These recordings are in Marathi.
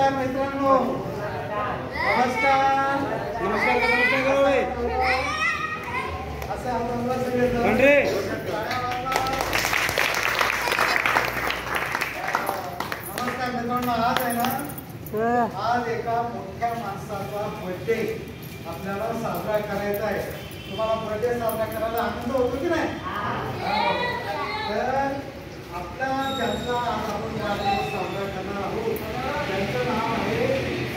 नमस्कार मित्रांनो, नमस्कार नमस्कार नमस्कार असं आपण सगळे नमस्कार मित्रांनो. आज आहे ना, आज एका मोठ्या माणसाचा बर्थडे आपल्याला साजरा करायचा आहे. तुम्हाला बर्थडे साजरा करायला आनंद होतो की नाही? तर आपला ज्यांचा आज आपण वाढदिवस साजरा करणार आहोत त्यांचं नाव आहे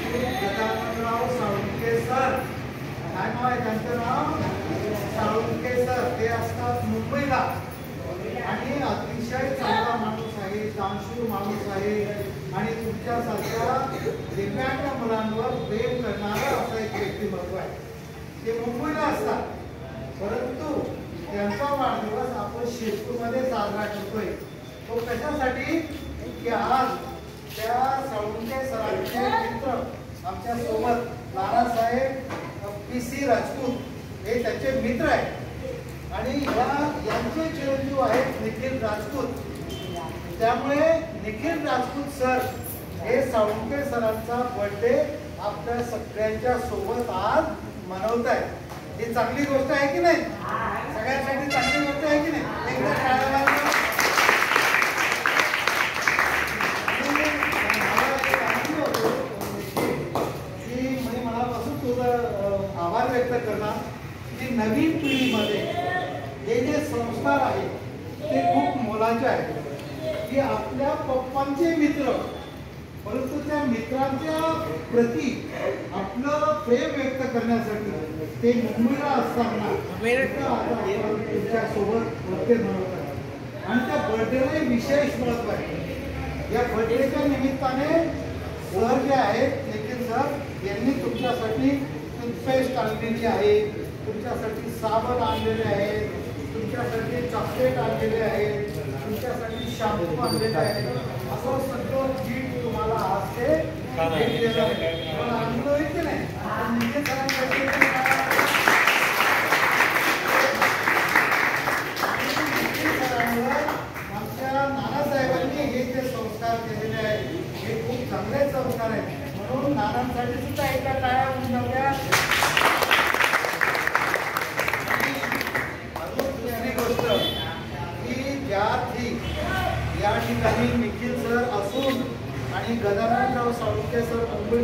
श्री गजाननराव साळुंखे सर. काय नाव आहे त्यांचं? नाव साळुंखे सर. ते असतात मुंबईला आणि अतिशय चांगला माणूस आहे, दानशूर माणूस आहे आणि तुमच्यासारख्या दिव्यांग मुलांवर प्रेम करणारा असा एक व्यक्तिमत्व आहे. ते मुंबईला असतात, परंतु त्यांचा वाढदिवस आपण शेतूमध्ये साजरा करतोय. तो कशासाठी की आज त्या साळुंखे सरांचे मित्र आमच्या सोबत नानासाहेब PC राजपूत हे त्यांचे मित्र आहेत आणि यांचे चिरंजीव आहेत निखिल राजपूत. त्यामुळे निखिल राजपूत सर हे साळुंखे सरांचा बर्थडे आपल्या सगळ्यांच्या सोबत आज मनवत आहेत. ही चांगली गोष्ट आहे की नाही? सगळ्यांसाठी चांगली गोष्ट आहे की नाही? एकदा टाळ्या वाजवा. मनापासून तुझा आभार व्यक्त करणार की नवीन पिढीमध्ये हे जे संस्कार आहेत ते खूप मोलाचे आहेत. की आपल्या पप्पांचे मित्र, परंतु त्या मित्रांच्या प्रती आपलं प्रेम व्यक्त करण्यासाठी ते मुंबईला असताना तुमच्या सोबत बर्थडे मनवतात आणि त्या बर्थडेला विशेष महत्व आहे. या बर्थडेच्या निमित्ताने सर जे आहेत निखिल सर यांनी तुमच्यासाठी टूथपेस्ट आणलेली आहे, तुमच्यासाठी साबण आणलेले आहेत, तुमच्यासाठी चॉकलेट आणलेले आहेत, तुमच्यासाठी शॅम्पू आणलेले आहेत. असं सगळं किट तुम्हाला आज ते भेट देणार आहे. मला अनुभव आहे की नाही? निखिल सरांसाठी आमच्या नानासाहेबांनी हे जे संस्कार केलेले आहेत हे खूप चांगले संस्कार आहेत. म्हणून नानांसाठी सुद्धा एका टाळ्या होऊन जाऊया. अजून दुसरी गोष्ट की ज्याची या ठिकाणी निखिल सर असून आणि गजाननराव साळुंखे सर मुंबईला